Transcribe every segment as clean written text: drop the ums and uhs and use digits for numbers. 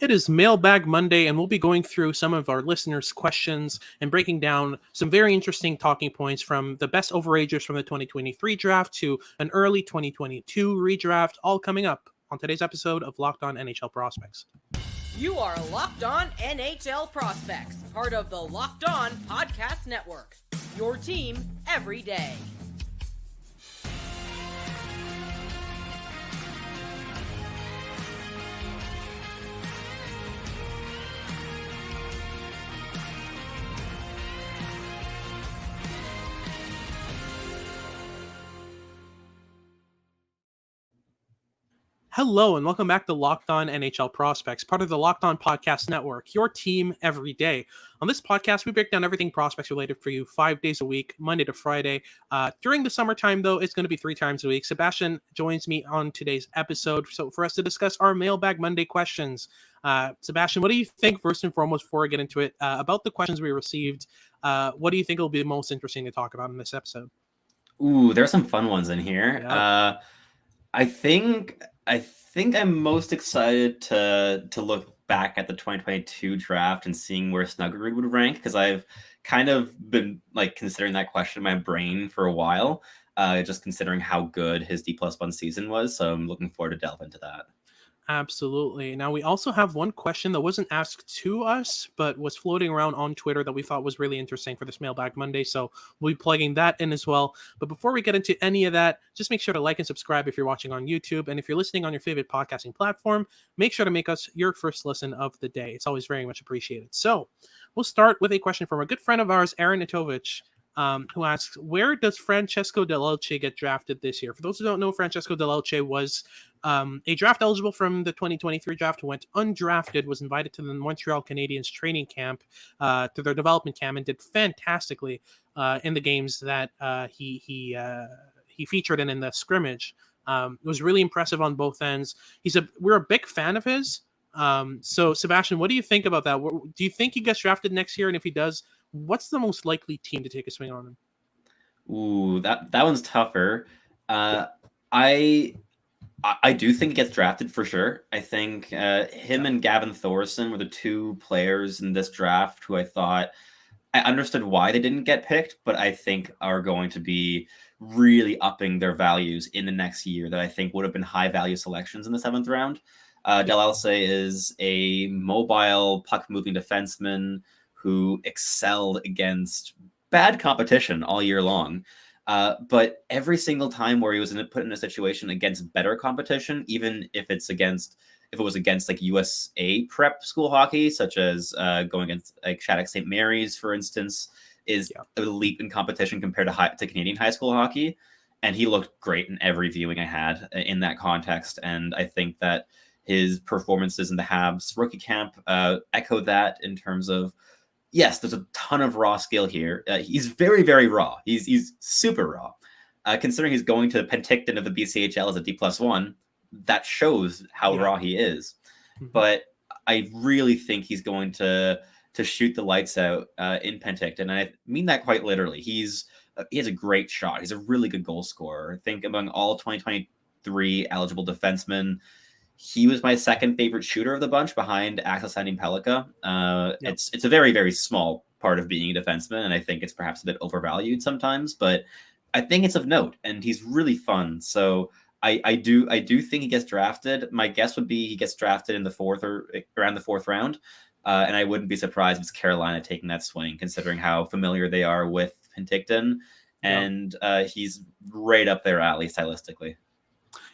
It is Mailbag Monday, and we'll be going through some of our listeners' questions and breaking down some very interesting talking points from the best overagers from the 2023 draft to an early 2022 redraft, all coming up on today's episode of Locked On NHL Prospects. You are Locked On NHL Prospects, part of the Locked On Podcast Network, your team every day. Hello, and welcome back to Locked On NHL Prospects, part of the Locked On Podcast Network, your team every day. On this podcast, we break down everything prospects related for you 5 days a week, Monday to Friday. During the summertime, though, it's going to be 3 times a week. Sebastian joins me on today's episode for us to discuss our Mailbag Monday questions. Sebastian, what do you think, first and foremost, before we get into it, about the questions we received? What do you think will be most interesting to talk about in this episode? Ooh, there are some fun ones in here. Yeah. I think I'm most excited to look back at the 2022 draft and seeing where Snuggerroot would rank, because I've kind of been considering that question in my brain for a while, just considering how good his D+1 season was. So I'm looking forward to delve into that. Absolutely. Now, we also have one question that wasn't asked to us, but was floating around on Twitter that we thought was really interesting for this Mailbag Monday. So we'll be plugging that in as well. But before we get into any of that, just make sure to like and subscribe if you're watching on YouTube. And if you're listening on your favorite podcasting platform, make sure to make us your first listen of the day. It's always very much appreciated. So we'll start with a question from a good friend of ours, Aaron Itovich, who asks, where does Francesco Dell'Elce get drafted this year? For those who don't know, Francesco Dell'Elce was a draft eligible from the 2023 draft, who went undrafted, was invited to the Montreal Canadiens training camp, to their development camp, and did fantastically in the games that he featured in the scrimmage. It was really impressive on both ends. We're a big fan of his. So Sebastian, what do you think about that? Do you think he gets drafted next year? And if he does, what's the most likely team to take a swing on him? Ooh, that one's tougher. I do think he gets drafted for sure. I think him and Gavin Thorson were the two players in this draft who I understood why they didn't get picked, but I think are going to be really upping their values in the next year that I think would have been high value selections in the 7th round. Dell'Elce is a mobile puck-moving defenseman who excelled against bad competition all year long. But every single time where he was put in a situation against better competition, even if it was against like USA prep school hockey, such as going against like Shattuck St. Mary's, for instance, is elite in competition compared to Canadian high school hockey. And he looked great in every viewing I had in that context. And I think that his performances in the Habs rookie camp echo that in terms of, yes, there's a ton of raw skill here. He's very, very raw. He's super raw. Considering he's going to Penticton of the BCHL as a D+1, that shows how raw he is. Mm-hmm. But I really think he's going to shoot the lights out in Penticton, and I mean that quite literally. He has a great shot. He's a really good goal scorer. I think among all 2023 eligible defensemen, he was my second favorite shooter of the bunch behind Axel Sandin-Pellikka. It's a very, very small part of being a defenseman, and I think it's perhaps a bit overvalued sometimes, but I think it's of note, and he's really fun. So I do think he gets drafted. My guess would be he gets drafted in the 4th or around the 4th round, and I wouldn't be surprised if it's Carolina taking that swing, considering how familiar they are with Penticton, and he's right up their alley stylistically.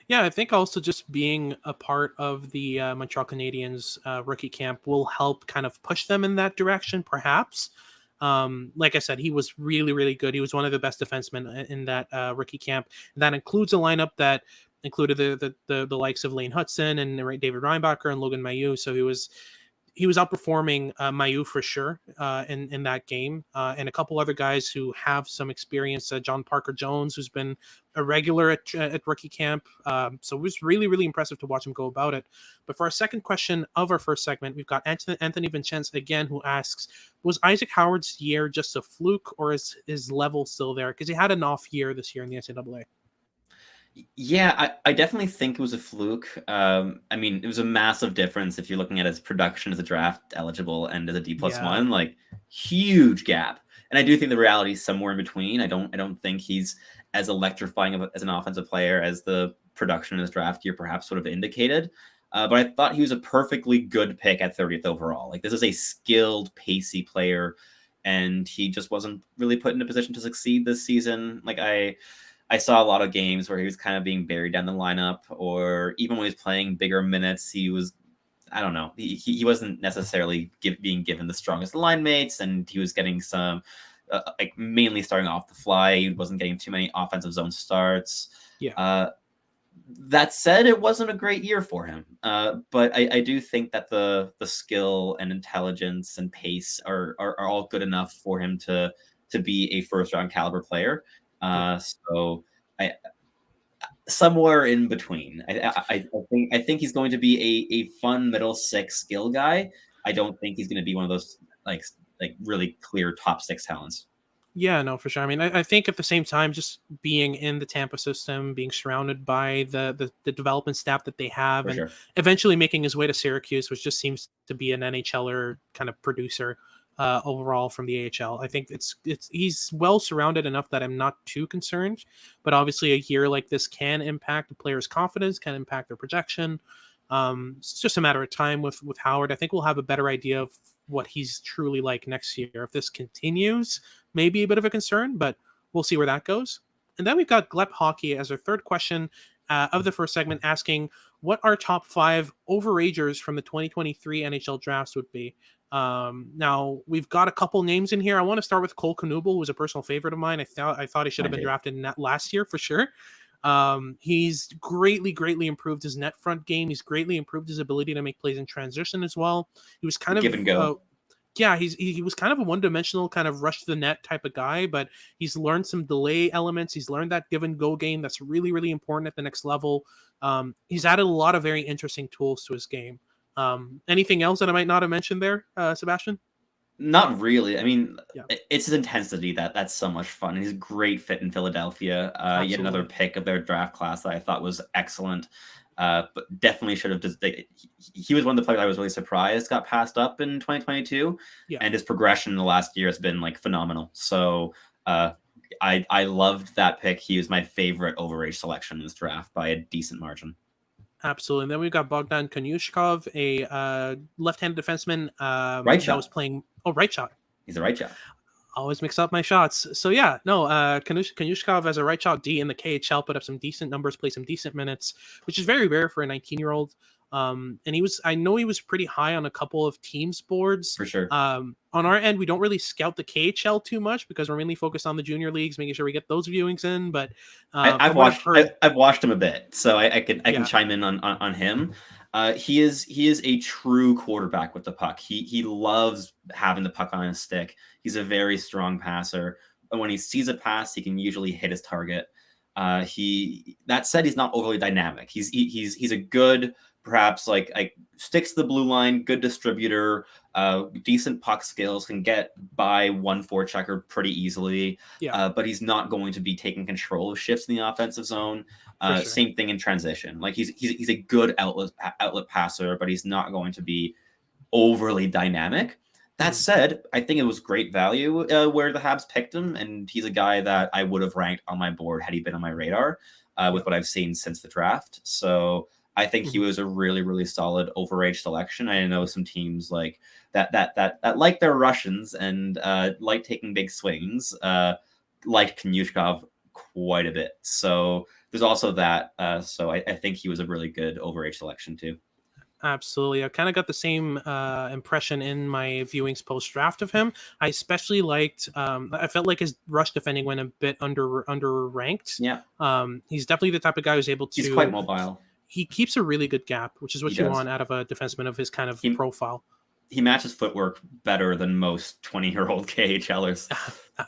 Yeah, I think also just being a part of the Montreal Canadiens rookie camp will help kind of push them in that direction, perhaps. Like I said, he was really, really good. He was one of the best defensemen in that rookie camp. And that includes a lineup that included the likes of Lane Hudson and David Reinbacher and Logan Mailloux. So he was outperforming Mailloux for sure in that game, and a couple other guys who have some experience. John Parker Jones, who's been a regular at rookie camp. So it was really, really impressive to watch him go about it. But for our second question of our first segment, we've got Anthony Vincenz again, who asks, was Isaac Howard's year just a fluke, or is his level still there? Because he had an off year this year in the NCAA. Yeah, I definitely think it was a fluke. I mean, it was a massive difference if you're looking at his production as a draft eligible and as a D plus Yeah. one, like huge gap. And I do think the reality is somewhere in between. I don't think he's as electrifying as an offensive player as the production in his draft year perhaps would have indicated. But I thought he was a perfectly good pick at 30th overall. Like this is a skilled, pacey player, and he just wasn't really put in a position to succeed this season. Like I saw a lot of games where he was kind of being buried down the lineup, or even when he was playing bigger minutes, he was, I don't know, he wasn't necessarily being given the strongest line mates, and he was getting some, like mainly starting off the fly. He wasn't getting too many offensive zone starts. Yeah. That said, it wasn't a great year for him. But I do think that the skill and intelligence and pace are all good enough for him to be a first round caliber player. So I somewhere in between. I think he's going to be a fun middle six skill guy. I don't think he's going to be one of those like really clear top six talents. Yeah, no, for sure. I mean, I think at the same time, just being in the Tampa system, being surrounded by the development staff that they have, For and sure. eventually making his way to Syracuse, which just seems to be an NHLer kind of producer overall from the AHL. I think it's he's well surrounded enough that I'm not too concerned. But obviously, a year like this can impact a player's confidence, can impact their projection. It's just a matter of time with Howard. I think we'll have a better idea of what he's truly like next year. If this continues, maybe a bit of a concern, but we'll see where that goes. And then we've got Glep Hockey as our third question of the first segment, asking what our top 5 overagers from the 2023 NHL drafts would be. Now we've got a couple names in here. I want to start with Cole Knuble, who was a personal favorite of mine. I thought he should have been drafted last year for sure. He's greatly improved his net front game. He's greatly improved his ability to make plays in transition as well. He was kind of give and go. Yeah, he was kind of a one-dimensional kind of rush to the net type of guy, but he's learned some delay elements. He's learned that give and go game that's really important at the next level. He's added a lot of very interesting tools to his game. Anything else that I might not have mentioned there, Sebastian? Not really. I mean, Yeah. it's his intensity that's so much fun. He's a great fit in Philadelphia. Yet another pick of their draft class that I thought was excellent. But definitely should have just. He was one of the players I was really surprised got passed up in 2022, and his progression in the last year has been like phenomenal. So I loved that pick. He was my favorite overage selection in this draft by a decent margin. Absolutely. And then we've got Bogdan Konyushkov, a left-handed defenseman Right shot. that was playing. Oh, right shot. He's a right shot. Always mix up my shots. So yeah, no, Konyushkov as a right shot D in the KHL put up some decent numbers, played some decent minutes, which is very rare for a 19-year-old. And I know he was pretty high on a couple of teams boards. For sure. On our end, we don't really scout the KHL too much because we're mainly focused on the junior leagues, making sure we get those viewings in. But I've watched him a bit, so I can chime in on him. He is a true quarterback with the puck. He loves having the puck on his stick. He's a very strong passer, and when he sees a pass, he can usually hit his target. That said, he's not overly dynamic. He's a good, perhaps like sticks to the blue line, good distributor, decent puck skills, can get by 1-4 checker pretty easily. But he's not going to be taking control of shifts in the offensive zone. Sure. Same thing in transition. Like he's a good outlet passer, but he's not going to be overly dynamic. That said, I think it was great value where the Habs picked him, and he's a guy that I would have ranked on my board had he been on my radar with what I've seen since the draft. So I think he was a really solid overage selection. I know some teams like that like their Russians and like taking big swings, like Konyushkov quite a bit. So there's also that. So I think he was a really good overage selection too. Absolutely. I kind of got the same impression in my viewings post-draft of him. I especially liked, I felt like his rush defending went a bit under-ranked. Yeah. He's definitely the type of guy who's able to... He's quite mobile. He keeps a really good gap, which is what you want out of a defenseman of his kind of profile. He matches footwork better than most 20-year-old KHLers.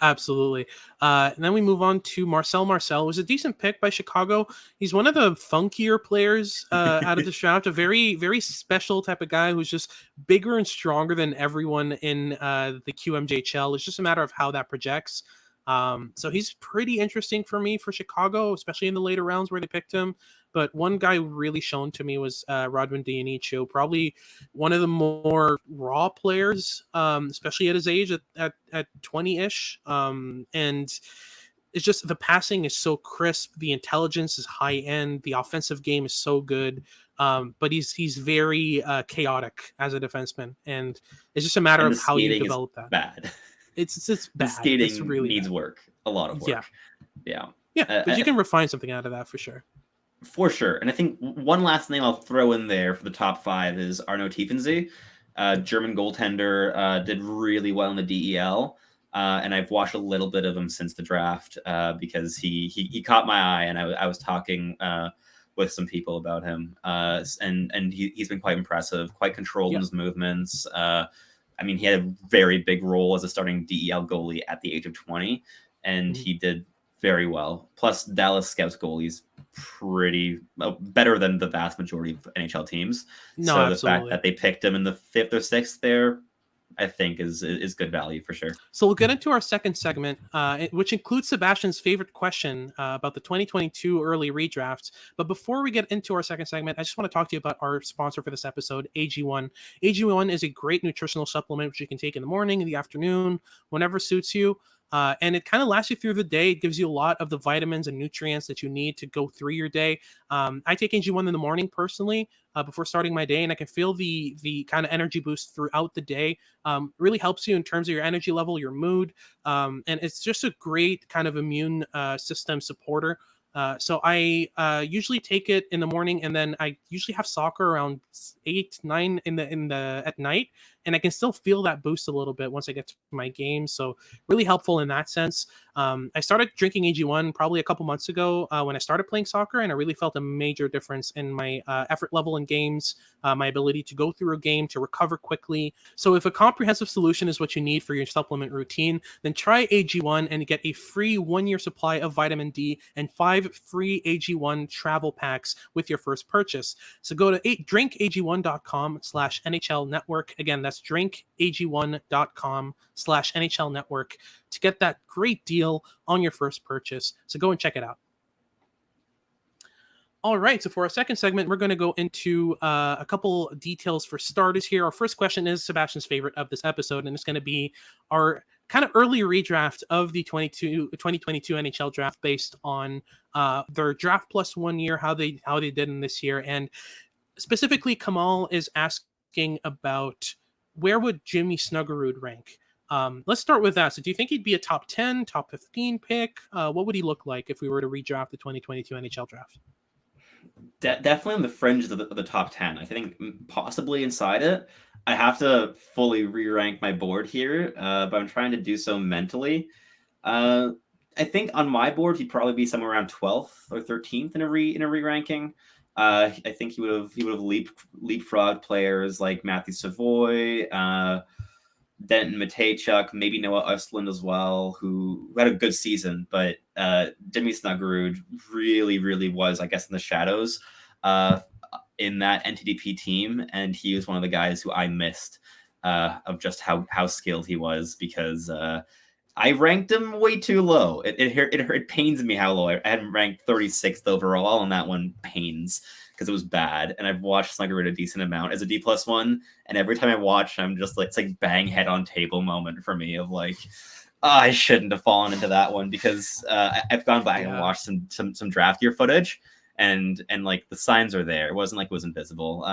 Absolutely. And then we move on to Marcel. Marcel was a decent pick by Chicago. He's one of the funkier players out of the draft, a very special type of guy who's just bigger and stronger than everyone in the QMJHL. It's just a matter of how that projects. So he's pretty interesting for me for Chicago, especially in the later rounds where they picked him. But one guy really shown to me was Radwan Dianicho, probably one of the more raw players, especially at his age at 20-ish. And it's just the passing is so crisp, the intelligence is high end, the offensive game is so good. But he's very chaotic as a defenseman, and it's just a matter And of the how you skating is develop that. bad. It's The bad. skating It's really needs bad. work, a lot of work. Yeah, Yeah. but you can refine something out of that for sure. For sure. And I think one last name I'll throw in there for the top 5 is Arno Tiefensee. German goaltender, did really well in the DEL. And I've watched a little bit of him since the draft because he caught my eye, and I was talking with some people about him. And he's been quite impressive, quite controlled in his movements. I mean, he had a very big role as a starting DEL goalie at the age of 20, and he did very well. Plus, Dallas Scouts goalies pretty better than the vast majority of NHL teams. No, so absolutely. The fact that they picked him in the 5th or 6th there, I think is good value for sure. So we'll get into our second segment, which includes Sebastian's favorite question about the 2022 early redraft. But before we get into our second segment, I just want to talk to you about our sponsor for this episode, AG1. AG1 is a great nutritional supplement which you can take in the morning, in the afternoon, whenever suits you. And it kind of lasts you through the day. It gives you a lot of the vitamins and nutrients that you need to go through your day. I take AG1 in the morning personally before starting my day, and I can feel the kind of energy boost throughout the day. Really helps you in terms of your energy level, your mood, and it's just a great kind of immune system supporter. So I usually take it in the morning, and then I usually have soccer around 8, 9 in the at night, and I can still feel that boost a little bit once I get to my game. So really helpful in that sense. I started drinking AG1 probably a couple months ago when I started playing soccer, and I really felt a major difference in my effort level in games, my ability to go through a game, to recover quickly. So if a comprehensive solution is what you need for your supplement routine, then try AG1 and get a free 1-year supply of vitamin D and 5 free AG1 travel packs with your first purchase. So go to drinkag1.com/NHL network. Again, that's drinkag1.com/NHL network to get that great deal on your first purchase. So go and check it out. All right, so for our second segment, we're going to go into a couple details for starters here. Our first question is Sebastian's favorite of this episode, and it's going to be our kind of early redraft of the 2022 NHL draft based on their draft plus 1 year, how they did in this year. And specifically, Kamal is asking about where would Jimmy Snuggerud rank? Let's start with that. So do you think he'd be a top 10, top 15 pick? What would he look like if we were to redraft the 2022 NHL draft? Definitely on the fringes of the top 10. I think possibly inside it. I have to fully re-rank my board here, but I'm trying to do so mentally. I think on my board he'd probably be somewhere around 12th or 13th in a re-ranking. I think he would have leapfrogged players like Matthew Savoy, Denton Matejchuk, maybe Noah Östlund as well, who had a good season, but Jimmy Snuggerud really, really was, I guess, in the shadows in that NTDP team, and he was one of the guys who I missed of just how skilled he was, because I ranked him way too low. It pains me how low. I had him ranked 36th overall, and that one pains because it was bad. And I've watched Snuggerud a decent amount as a D+1, and every time I watch, I'm just like, it's like bang head on table moment for me of like, I shouldn't have fallen into that one, because I've gone back and watched some draft year footage, and like the signs are there. It wasn't like it was invisible.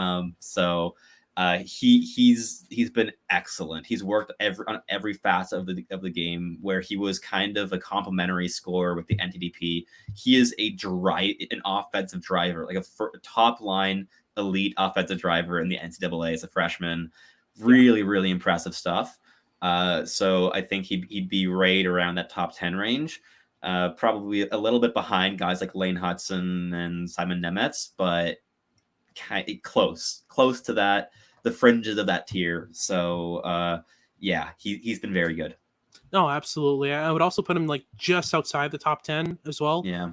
He's been excellent. He's worked on every facet of the game, where he was kind of a complementary scorer with the NTDP. He is an offensive driver, like a top line elite offensive driver in the NCAA as a freshman. Really, really impressive stuff. So I think he'd be right around that top 10 range. Probably a little bit behind guys like Lane Hudson and Simon Nemeth, but kind of close to that, the fringes of that tier. So he's been very good. No, absolutely. I would also put him like just outside the top 10 as well. Yeah.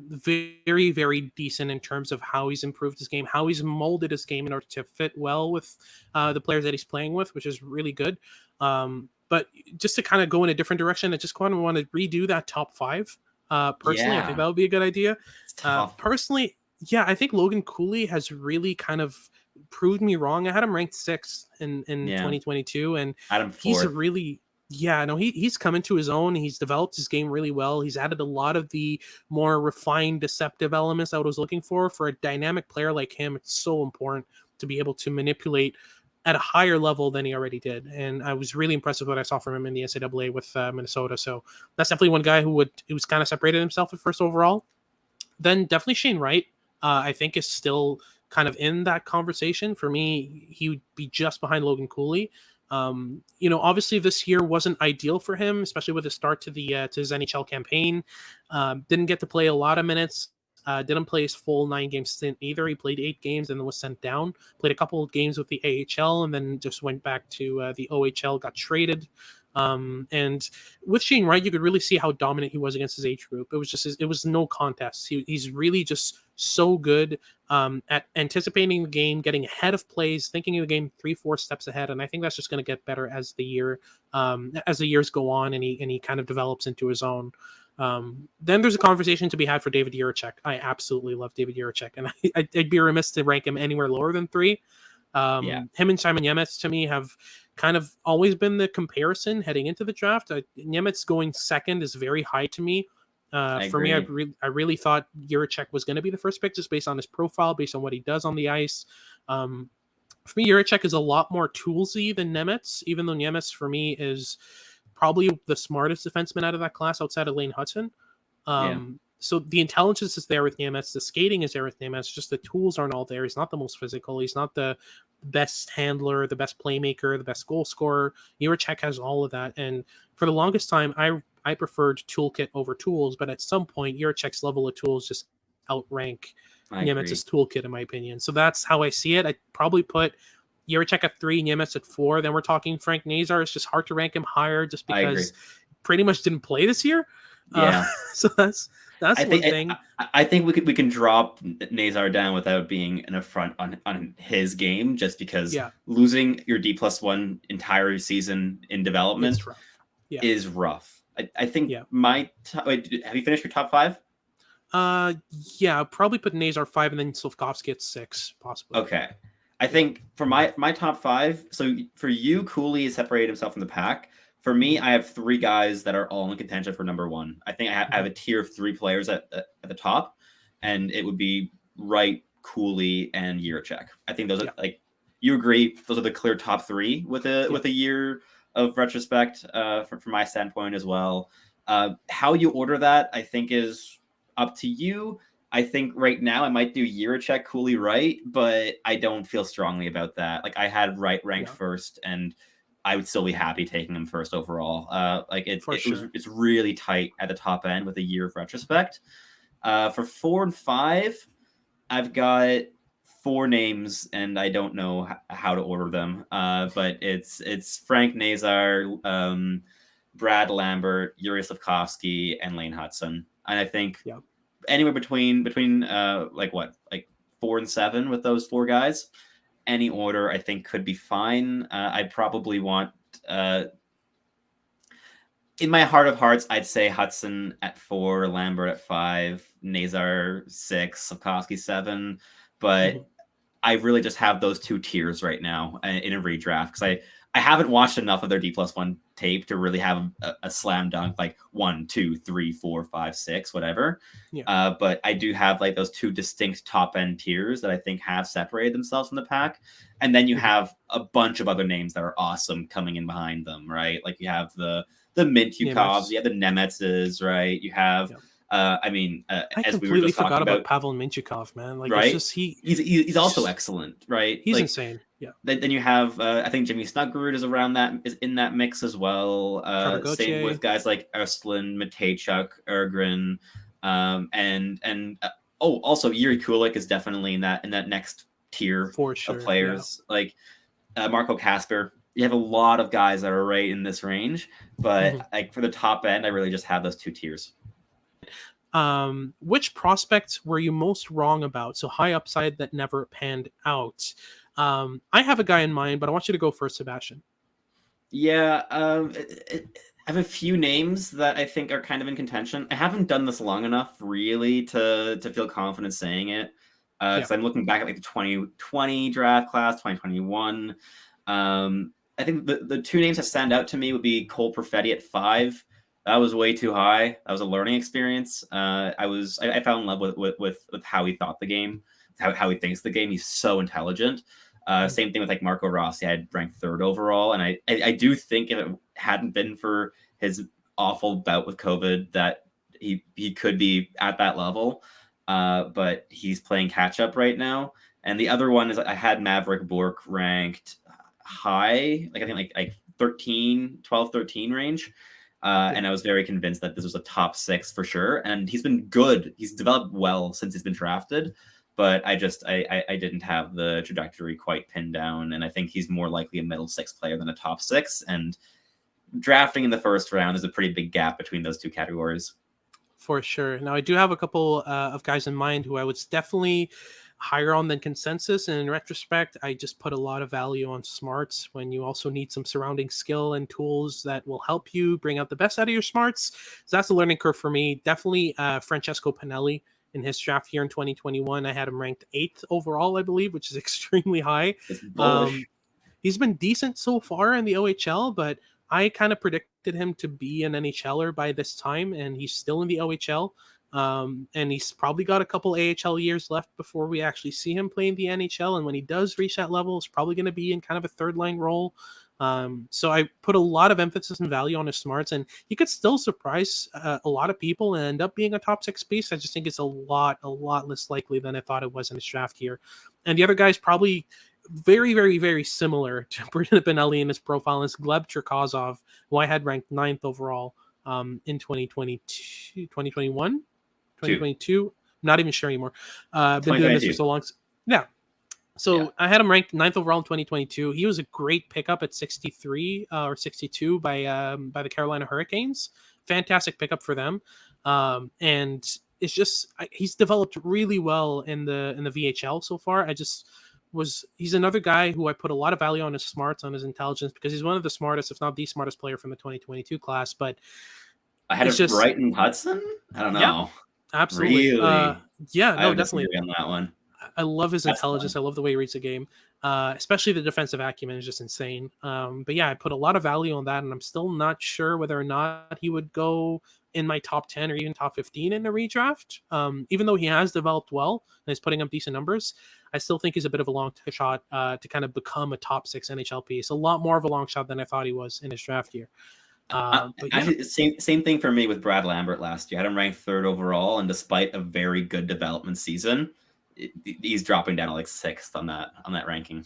Very, very decent in terms of how he's improved his game, how he's molded his game in order to fit well with the players that he's playing with, which is really good. But just to kind of go in a different direction, I just kind of want to redo that top 5. Personally, I think Yeah. that would be a good idea. It's tough. Personally, yeah, I think Logan Cooley has really kind of proved me wrong. I had him ranked 6th in Yeah. 2022, and Adam he's fourth. really, yeah, no, he's come into his own. He's developed his game really well. He's added a lot of the more refined, deceptive elements I was looking for a dynamic player like him. It's so important to be able to manipulate at a higher level than he already did. And I was really impressed with what I saw from him in the NCAA with Minnesota. So that's definitely one guy who's kind of separated himself at first overall. Then definitely Shane Wright, I think, is still kind of in that conversation. For me, he would be just behind Logan Cooley. Obviously this year wasn't ideal for him, especially with the start to his NHL campaign. Didn't get to play a lot of minutes. Didn't play his full 9-game stint either. He played 8 games and then was sent down. Played a couple of games with the AHL and then just went back to the OHL, got traded. And with Shane Wright, you could really see how dominant he was against his age group. It was no contest. He's really just so good at anticipating the game, getting ahead of plays, thinking of the game 3-4 steps ahead. And I think that's just going to get better as the years go on and he kind of develops into his own. Then there's a conversation to be had for David Juracek. I absolutely love David Juracek, and I'd be remiss to rank him anywhere lower than 3. Him and Simon Nemec to me have kind of always been the comparison heading into the draft. Nemec going 2nd is very high to me. For me, I really thought Juracek was going to be the first pick just based on his profile, based on what he does on the ice. For me, Juracek is a lot more toolsy than Nemec, even though Nemec for me is probably the smartest defenseman out of that class outside of Lane Hudson. So the intelligence is there with Nemec. The skating is there with Nemec. Just the tools aren't all there. He's not the most physical. He's not the best handler, the best playmaker, the best goal scorer. Juracek has all of that. And for the longest time, I preferred toolkit over tools. But at some point, Juracek's level of tools just outrank Nemec's toolkit, in my opinion. So that's how I see it. I'd probably put Juracek at 3, Nemec at 4. Then we're talking Frank Nazar. It's just hard to rank him higher just because pretty much didn't play this year. So that's one thing. I think we can drop Nazar down without being an affront on his game, just because losing your D+1 entire season in development is rough. I think have you finished your top 5? Probably put Nazar 5 and then Slafkovsky at 6, possibly. Okay. I think for my top 5, so for you, Cooley has separated himself from the pack. For me, I have 3 guys that are all in contention for number 1. I think I have a tier of 3 players at the top, and it would be Wright, Cooley, and Juracek. I think those are, like, you agree, those are the clear top 3 with a year of retrospect from my standpoint as well. How you order that, I think, is up to you. I think right now I might do Juracek, Cooley, Wright, but I don't feel strongly about that. Like, I had Wright ranked first, and I would still be happy taking him first overall. It's really tight at the top end with a year of retrospect. For 4 and 5, I've got 4 names, and I don't know how to order them. But it's Frank Nazar, Brad Lambert, Juraj Slafkovsky, and Lane Hudson. And I think anywhere between 4 and 7 with those 4 guys. Any order I think could be fine. I probably want, in my heart of hearts, I'd say Hudson at 4, Lambert at 5, Nazar 6, Slafkovsky 7. But I really just have those 2 tiers right now in a redraft because I haven't watched enough of their D+1 tape to really have a slam dunk like 1, 2, 3, 4, 5, 6, whatever. But I do have like those 2 distinct top end tiers that I think have separated themselves from the pack. And then you have a bunch of other names that are awesome coming in behind them, right? Like you have the Mintyukovs, you have the Nemetzes, right? You have I as we were just forgot about Pavel Mintyukov, man. Like, right? It's just, he's also excellent, right? He's insane. Yeah. Then you have I think Jimmy Snuggerud is in that mix as well. Same with guys like Östlund, Matejchuk, Ergren, and also Yuri Kulik is definitely in that next tier of players. Like Marco Kasper. You have a lot of guys that are right in this range, but like for the top end, I really just have those 2 tiers. Which prospects were you most wrong about? So high upside that never panned out. I have a guy in mind, but I want you to go first, Sebastian. Yeah, I have a few names that I think are kind of in contention. I haven't done this long enough, really, to feel confident saying it. Because I'm looking back at like the 2020 draft class, 2021. I think the two names that stand out to me would be Cole Perfetti at 5. That was way too high. That was a learning experience. I fell in love with how he thought the game, how he thinks the game. He's so intelligent. Same thing with like Marco Rossi. I had ranked 3rd overall, and I do think if it hadn't been for his awful bout with COVID, that he could be at that level. But he's playing catch up right now. And the other one is I had Maverick Bork ranked high, like I think like 12, 13 range. And I was very convinced that this was a top 6 for sure. And he's been good. He's developed well since he's been drafted. But I didn't have the trajectory quite pinned down. And I think he's more likely a middle 6 player than a top 6. And drafting in the first round is a pretty big gap between those two categories. For sure. Now, I do have a couple of guys in mind who I would definitely higher on than consensus. And in retrospect, I just put a lot of value on smarts when you also need some surrounding skill and tools that will help you bring out the best out of your smarts. So that's a learning curve for me. Definitely Francesco Pinelli in his draft year in 2021. I had him ranked 8th overall, I believe, which is extremely high. He's been decent so far in the OHL, but I kind of predicted him to be an NHLer by this time, and he's still in the OHL. And he's probably got a couple AHL years left before we actually see him playing the NHL. And when he does reach that level, it's probably going to be in kind of a 3rd-line role. So I put a lot of emphasis and value on his smarts, and he could still surprise a lot of people and end up being a top 6 piece. I just think it's a lot less likely than I thought it was in his draft year. And the other guy's probably very, very, very similar to Brandon Pinelli in his profile is Gleb Cherkasov, who I had ranked 9th overall in 2021, 2022. Not even sure anymore. Been doing this for so long. Yeah. So I had him ranked 9th overall in 2022. He was a great pickup at 63 or 62 by the Carolina Hurricanes. Fantastic pickup for them. And it's just he's developed really well in the VHL so far. He's another guy who I put a lot of value on his smarts, on his intelligence, because he's one of the smartest, if not the smartest player from the 2022 class. But I had it Brighton Hudson. I don't know. Yeah, absolutely. Really? Definitely on that one. I love his intelligence. I love the way he reads the game. Especially the defensive acumen is just insane. But yeah, I put a lot of value on that, and I'm still not sure whether or not he would go in my top 10 or even top 15 in the redraft. Even though he has developed well and is putting up decent numbers, I still think he's a bit of a long shot to kind of become a top 6 NHL piece. A lot more of a long shot than I thought he was in his draft year. Actually, same thing for me with Brad Lambert last year. I had him ranked 3rd overall, and despite a very good development season, he's dropping down to like 6th on that ranking.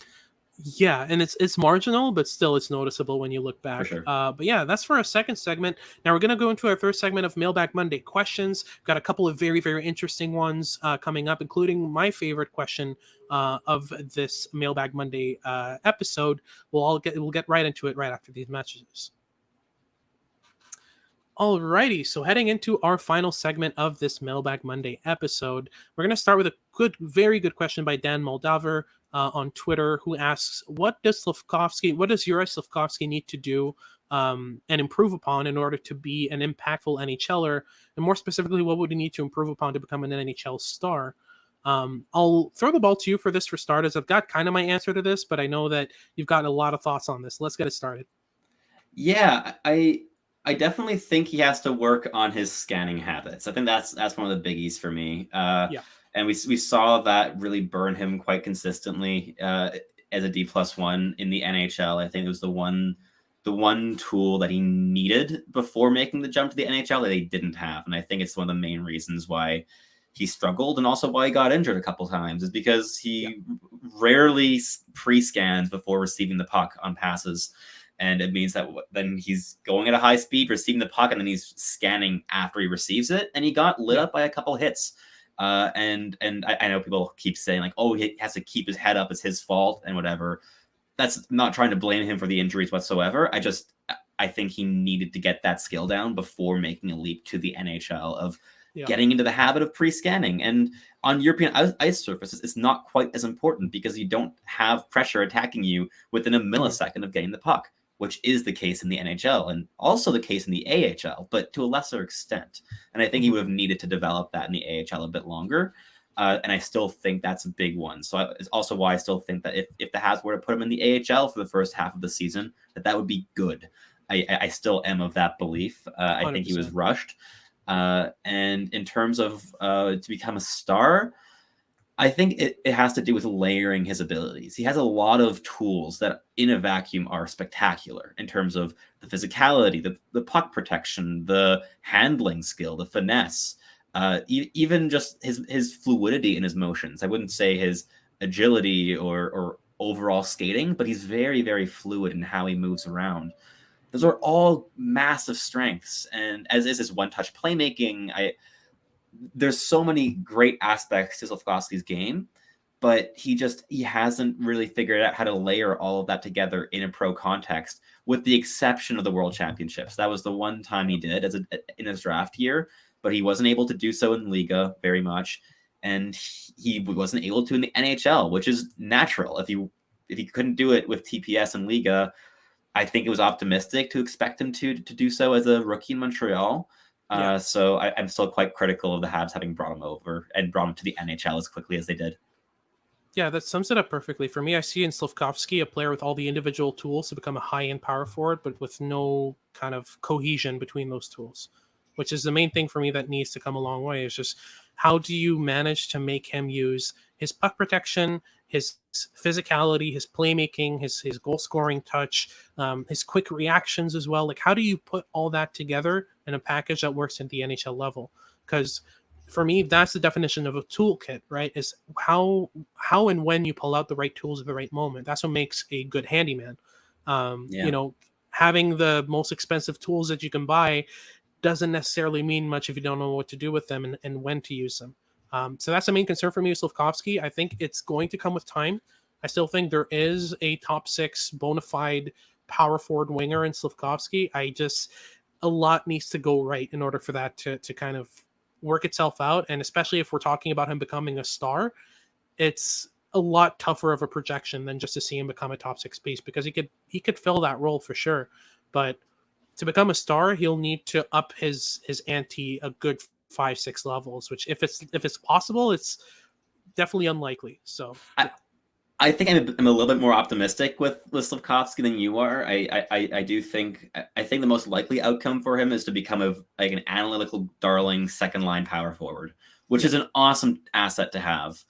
Yeah, and it's marginal, but still it's noticeable when you look back. For sure. But yeah, that's for our second segment. Now we're going to go into our third segment of Mailbag Monday questions. We've got a couple of very, very interesting ones coming up, including my favorite question of this Mailbag Monday episode. We'll get right into it right after these messages. Alrighty, so heading into our final segment of this Mailbag Monday episode, we're going to start with a very good question by Dan Moldaver on Twitter, who asks, what does Juraj Slafkovsky need to do and improve upon in order to be an impactful NHLer? And more specifically, what would he need to improve upon to become an NHL star? I'll throw the ball to you for this for starters. I've got kind of my answer to this, but I know that you've got a lot of thoughts on this. Let's get it started. Yeah, I definitely think he has to work on his scanning habits. I think that's one of the biggies for me. And we saw that really burn him quite consistently as a D+1 in the NHL. I think it was the one tool that he needed before making the jump to the NHL that he didn't have. And I think it's one of the main reasons why he struggled and also why he got injured a couple times is because he rarely pre-scans before receiving the puck on passes. And it means that then he's going at a high speed, receiving the puck, and then he's scanning after he receives it. And he got lit up by a couple hits. And I know people keep saying like, oh, he has to keep his head up. It's his fault and whatever. That's not trying to blame him for the injuries whatsoever. I think he needed to get that skill down before making a leap to the NHL of getting into the habit of pre-scanning. And on European ice surfaces, it's not quite as important because you don't have pressure attacking you within a millisecond of getting the puck. which is the case in the NHL and also the case in the AHL, but to a lesser extent. And I think he would have needed to develop that in the AHL a bit longer. And I still think that's a big one. So it's also why I still think that if the Habs were to put him in the AHL for the first half of the season, that would be good. I still am of that belief. I think he was rushed. And in terms of to become a star, I think it has to do with layering his abilities. He has a lot of tools that in a vacuum are spectacular in terms of the physicality, the puck protection, the handling skill, the finesse, even just his fluidity in his motions. I wouldn't say his agility or overall skating, but he's very, very fluid in how he moves around. Those are all massive strengths. And as is his one-touch playmaking, there's so many great aspects to Slafkovsky's game, but he hasn't really figured out how to layer all of that together in a pro context, with the exception of the World Championships. That was the one time he did in his draft year, but he wasn't able to do so in Liga very much, and he wasn't able to in the NHL, which is natural. If he couldn't do it with TPS and Liga, I think it was optimistic to expect him to do so as a rookie in Montreal. So I'm still quite critical of the Habs having brought him over and brought him to the NHL as quickly as they did. Yeah, that sums it up perfectly. For me, I see in Slafkovsky a player with all the individual tools to become a high-end power forward, but with no kind of cohesion between those tools, which is the main thing for me that needs to come a long way. Is just how do you manage to make him use his puck protection, his physicality, his playmaking, his goal scoring touch, his quick reactions as well. Like, how do you put all that together in a package that works at the NHL level? Because for me, that's the definition of a toolkit, right? Is how and when you pull out the right tools at the right moment. That's what makes a good handyman. Having the most expensive tools that you can buy doesn't necessarily mean much if you don't know what to do with them and when to use them. So that's the main concern for me with Slafkovsky. I think it's going to come with time. I still think there is a top 6 bona fide power forward winger in Slafkovsky. A lot needs to go right in order for that to kind of work itself out. And especially if we're talking about him becoming a star, it's a lot tougher of a projection than just to see him become a top 6 piece, because he could fill that role for sure. But to become a star, he'll need to up his ante a good 5-6 levels, which if it's possible, it's definitely unlikely. So I think I'm a little bit more optimistic with Slafkovsky than you are. I do think the most likely outcome for him is to become an analytical darling second line power forward, which is an awesome asset to have.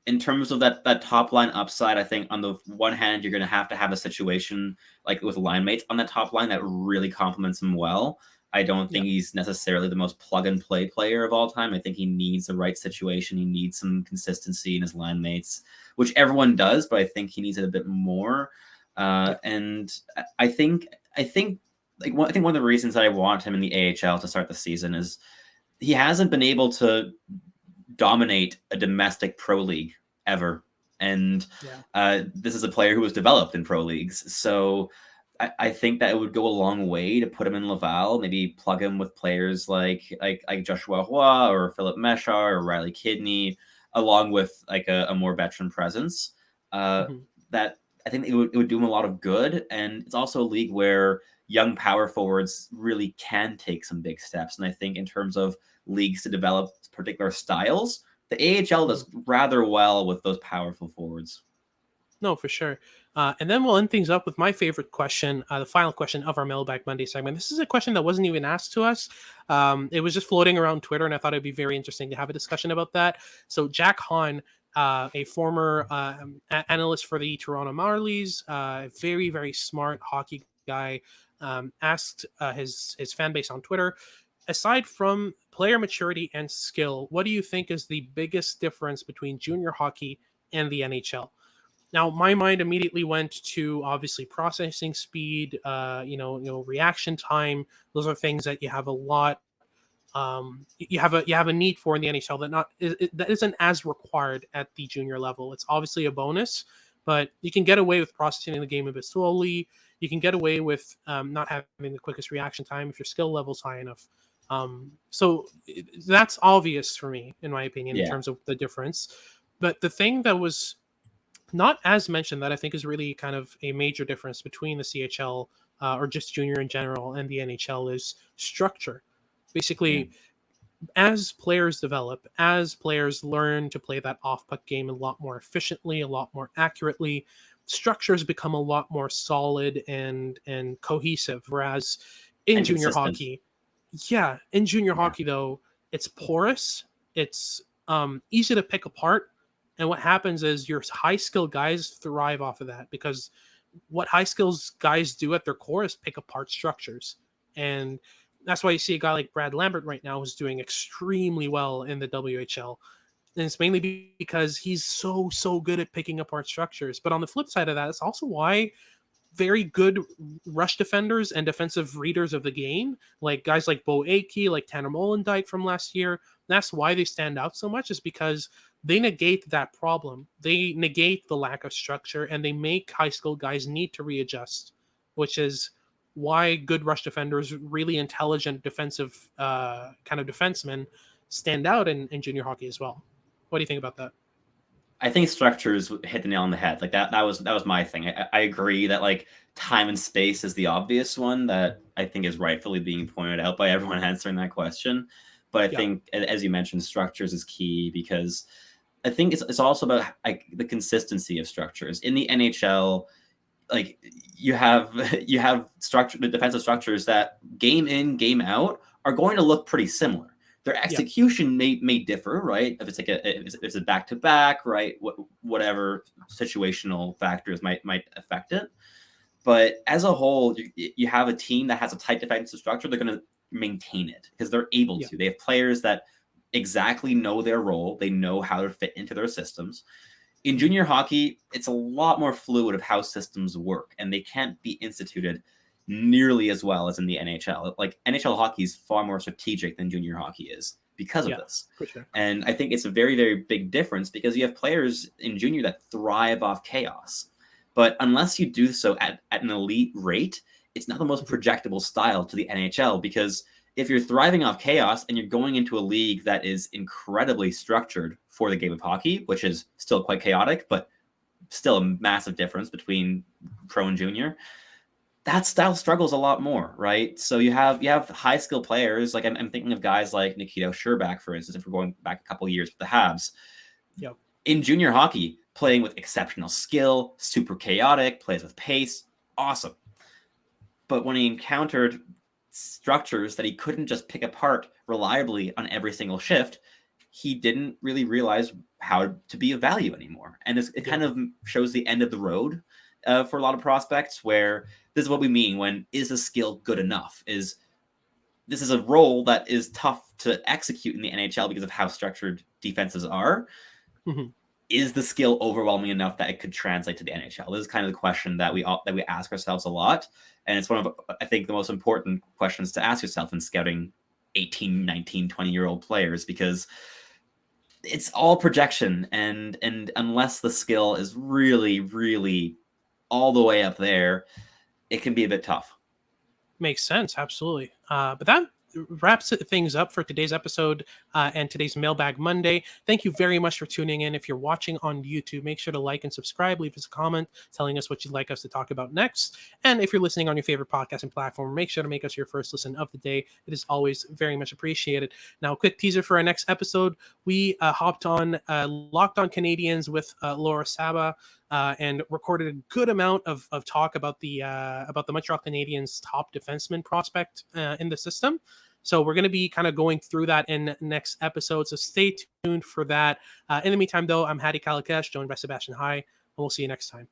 In terms of that top line upside, I think on the one hand, you're going to have a situation like with line mates on that top line that really complements him well. I don't think he's necessarily the most plug and play player of all time. I think he needs the right situation. He needs some consistency in his line mates, which everyone does, but I think he needs it a bit more. And I think one of the reasons that I want him in the AHL to start the season is he hasn't been able to dominate a domestic pro league ever. And this is a player who was developed in pro leagues. So I think that it would go a long way to put him in Laval, maybe plug him with players like Joshua Roy or Philip Meshar or Riley Kidney, along with like a more veteran presence. That I think it would do him a lot of good. And it's also a league where young power forwards really can take some big steps. And I think in terms of leagues to develop particular styles, the AHL does rather well with those powerful forwards. No, for sure. And then we'll end things up with my favorite question, the final question of our Mailbag Monday segment. This is a question that wasn't even asked to us. It was just floating around Twitter, and I thought it'd be very interesting to have a discussion about that. So Jack Hahn, a former analyst for the Toronto Marlies, very, very smart hockey guy, asked his fan base on Twitter, aside from player maturity and skill, what do you think is the biggest difference between junior hockey and the NHL? Now, my mind immediately went to obviously processing speed, reaction time. Those are things that you have a lot. You have a need for in the NHL that isn't as required at the junior level. It's obviously a bonus, but you can get away with processing the game a bit slowly. You can get away with not having the quickest reaction time if your skill level's high enough. So that's obvious for me, in my opinion, in terms of the difference. But the thing that was not as mentioned that I think is really kind of a major difference between the CHL or just junior in general and the NHL is structure. Basically, as players develop, as players learn to play that off puck game a lot more efficiently, a lot more accurately, structures become a lot more solid and cohesive. Whereas in And junior consistent. hockey, hockey though, it's porous, it's easy to pick apart, and what happens is your high skill guys thrive off of that because what high skills guys do at their core is pick apart structures. And that's why you see a guy like Brad Lambert right now who's doing extremely well in the WHL. And it's mainly because he's so good at picking apart structures. But on the flip side of that, it's also why very good rush defenders and defensive readers of the game, like guys like Bo Akey, like Tanner Molendyke from last year, that's why they stand out so much, is because they negate that problem. They negate the lack of structure and they make high school guys need to readjust, which is why good rush defenders, really intelligent defensive kind of defensemen, stand out in junior hockey as well. What do you think about that? I think structures hit the nail on the head. Like that was my thing. I agree that like time and space is the obvious one that I think is rightfully being pointed out by everyone answering that question. But I think, as you mentioned, structures is key because I think it's also about like the consistency of structures in the NHL. Like you have structure, the defensive structures that game in, game out are going to look pretty similar. Their execution may differ, right? If it's like if it's a back to back, right? Whatever situational factors might affect it. But as a whole, you have a team that has a tight defensive structure. They're going to maintain it because they're able to. They have players that exactly know their role. They know how to fit into their systems. In junior hockey, it's a lot more fluid of how systems work, and they can't be instituted nearly as well as in the NHL. Like NHL hockey is far more strategic than junior hockey is because of this. For sure. And I think it's a very, very big difference because you have players in junior that thrive off chaos. But unless you do so at an elite rate, it's not the most projectable style to the NHL because if you're thriving off chaos and you're going into a league that is incredibly structured for the game of hockey, which is still quite chaotic, but still a massive difference between pro and junior, that style struggles a lot more, right? So you have high skill players. Like I'm thinking of guys like Nikita Sherbak, for instance, if we're going back a couple of years with the Habs. In junior hockey, playing with exceptional skill, super chaotic, plays with pace, awesome. But when he encountered structures that he couldn't just pick apart reliably on every single shift, he didn't really realize how to be of value anymore. And it kind of shows the end of the road for a lot of prospects, where this is what we mean when is a skill good enough? This is a role that is tough to execute in the NHL because of how structured defenses are. Mm-hmm. Is the skill overwhelming enough that it could translate to the NHL? This is kind of the question that we ask ourselves a lot. And it's one of, I think, the most important questions to ask yourself in scouting 18, 19, 20-year-old players, because it's all projection. And unless the skill is really, really all the way up there, it can be a bit tough. Makes sense. Absolutely. But that wraps things up for today's episode and today's Mailbag Monday. Thank you very much for tuning in. If you're watching on YouTube, make sure to like and subscribe. Leave us a comment telling us what you'd like us to talk about next. And if you're listening on your favorite podcasting platform, make sure to make us your first listen of the day. It is always very much appreciated. Now, a quick teaser for our next episode. We hopped on Locked On Canadians with Laura Saba and recorded a good amount of talk about the Montreal Canadiens' top defenseman prospect in the system. So we're going to be kind of going through that in next episode. So stay tuned for that. In the meantime, though, I'm Hadi Kalakash, joined by Sebastian High, and we'll see you next time.